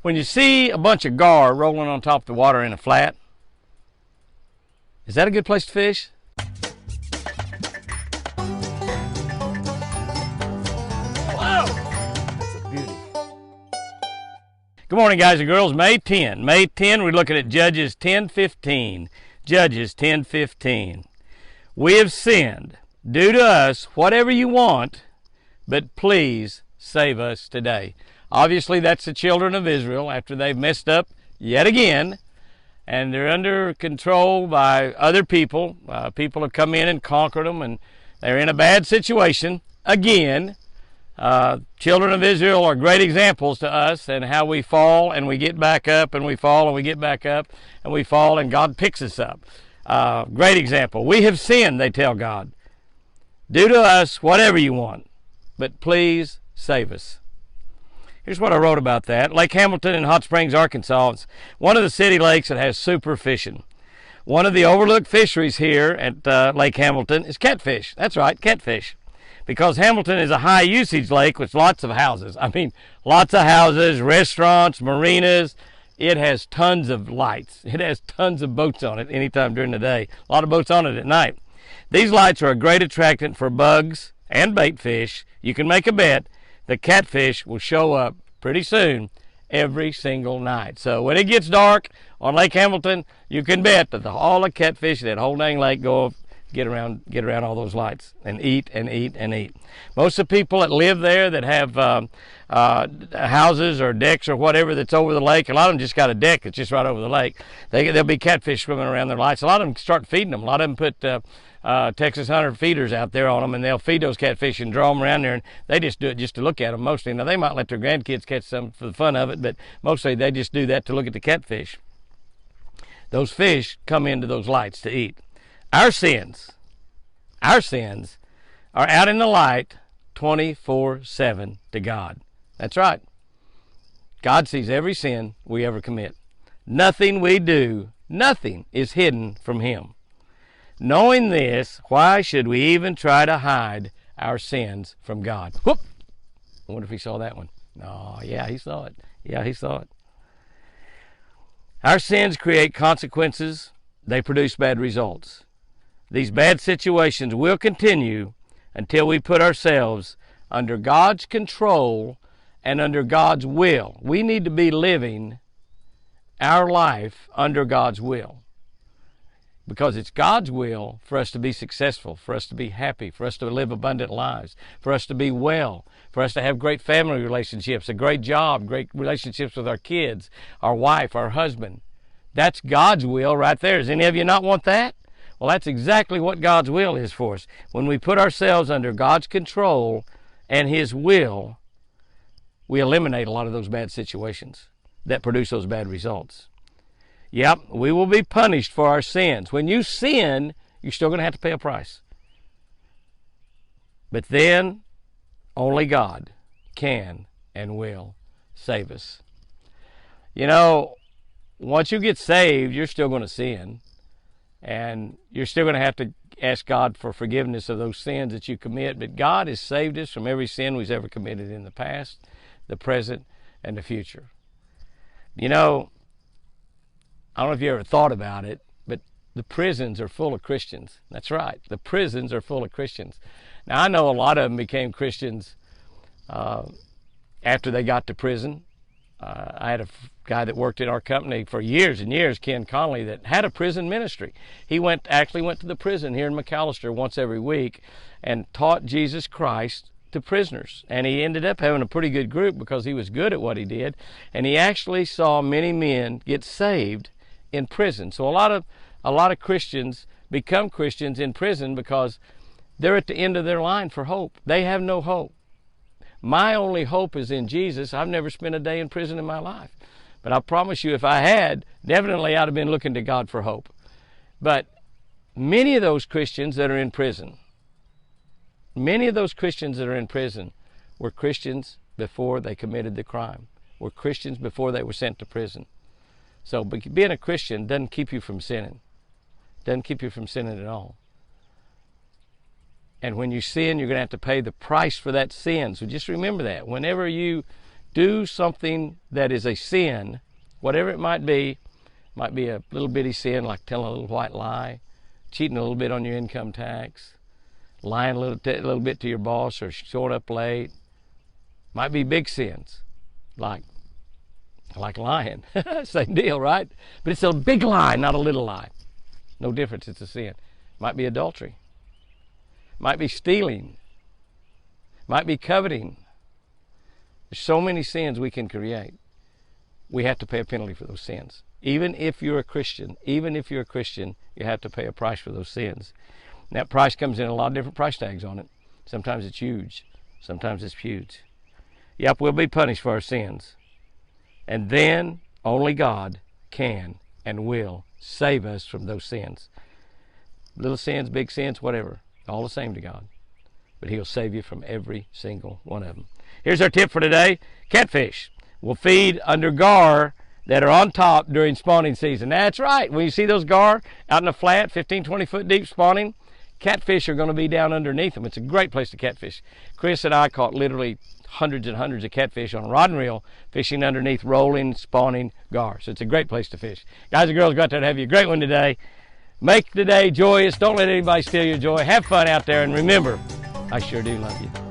When you see a bunch of gar rolling on top of the water in a flat, is that a good place to fish? Whoa! That's a beauty. Good morning, guys and girls. May 10. May 10, we're looking at Judges 10:15. Judges 10:15. We have sinned. Do to us whatever you want, but please save us today. Obviously, that's the children of Israel after they've messed up yet again, and they're under control by other people. People have come in and conquered them, and they're in a bad situation again. Children of Israel are great examples to us and how we fall and we get back up, and we fall and we get back up, and we fall and God picks us up. Great example. We have sinned, they tell God. Do to us whatever you want, but please save us. Here's what I wrote about that. Lake Hamilton in Hot Springs, Arkansas. It's one of the city lakes that has super fishing. One of the overlooked fisheries here at Lake Hamilton is catfish. That's right, catfish. Because Hamilton is a high usage lake with lots of houses. I mean, lots of houses, restaurants, marinas. It has tons of lights. It has tons of boats on it anytime during the day. A lot of boats on it at night. These lights are a great attractant for bugs and bait fish. You can make a bet the catfish will show up pretty soon every single night. So when it gets dark on Lake Hamilton, you can bet that all the catfish in that whole dang lake go get around all those lights and eat and eat and eat. Most of the people that live there that have houses or decks or whatever that's over the lake, a lot of them just got a deck that's just right over the lake. There'll be catfish swimming around their lights. A lot of them start feeding them. A lot of them put Texas Hunter feeders out there on them, and they'll feed those catfish and draw them around there, and they just do it just to look at them mostly. Now, they might let their grandkids catch some for the fun of it, but mostly they just do that to look at the catfish. Those fish come into those lights to eat. Our sins are out in the light 24/7 to God. That's right. God sees every sin we ever commit. Nothing we do, nothing is hidden from Him. Knowing this, why should we even try to hide our sins from God? Whoop! I wonder if He saw that one. Oh, yeah, He saw it. Yeah, He saw it. Our sins create consequences. They produce bad results. These bad situations will continue until we put ourselves under God's control and under God's will. We need to be living our life under God's will, because it's God's will for us to be successful, for us to be happy, for us to live abundant lives, for us to be well, for us to have great family relationships, a great job, great relationships with our kids, our wife, our husband. That's God's will right there. Does any of you not want that? Well, that's exactly what God's will is for us. When we put ourselves under God's control and His will, we eliminate a lot of those bad situations that produce those bad results. Yep, we will be punished for our sins. When you sin, you're still going to have to pay a price. But then, only God can and will save us. You know, once you get saved, you're still going to sin. And you're still going to have to ask God for forgiveness of those sins that you commit. But God has saved us from every sin we've ever committed in the past, the present, and the future. You know, I don't know if you ever thought about it, but the prisons are full of Christians. That's right. The prisons are full of Christians. Now, I know a lot of them became Christians after they got to prison. I had a guy that worked in our company for years and years, Ken Conley, that had a prison ministry. He actually went to the prison here in McAllister once every week and taught Jesus Christ to prisoners. And he ended up having a pretty good group because he was good at what he did. And he actually saw many men get saved in prison. So a lot of Christians become Christians in prison because they're at the end of their line for hope. They have no hope. My only hope is in Jesus. I've never spent a day in prison in my life. But I promise you, if I had, definitely I'd have been looking to God for hope. But many of those Christians that are in prison, were Christians before they committed the crime, were Christians before they were sent to prison. So being a Christian doesn't keep you from sinning. Doesn't keep you from sinning at all. And when you sin, you're going to have to pay the price for that sin. So just remember that. Whenever you do something that is a sin, whatever it might be a little bitty sin like telling a little white lie, cheating a little bit on your income tax, lying a little bit to your boss, or showing up late. Might be big sins, like lying. Same deal, right? But it's a big lie, not a little lie. No difference, it's a sin. Might be adultery. Might be stealing. Might be coveting. There's so many sins we can create. We have to pay a penalty for those sins. Even if you're a Christian, you have to pay a price for those sins. And that price comes in a lot of different price tags on it. Sometimes it's huge. Sometimes it's huge. Yep, we'll be punished for our sins. And then only God can and will save us from those sins. Little sins, big sins, whatever. All the same to God. But He'll save you from every single one of them. Here's our tip for today. Catfish will feed under gar that are on top during spawning season. That's right. When you see those gar out in the flat, 15, 20 foot deep spawning, catfish are going to be down underneath them. It's a great place to catfish. Chris and I caught literally hundreds and hundreds of catfish on a rod and reel, fishing underneath rolling, spawning gar. So it's a great place to fish. Guys and girls, go out there and have you a great one today. Make the day joyous. Don't let anybody steal your joy. Have fun out there. And remember, I sure do love you.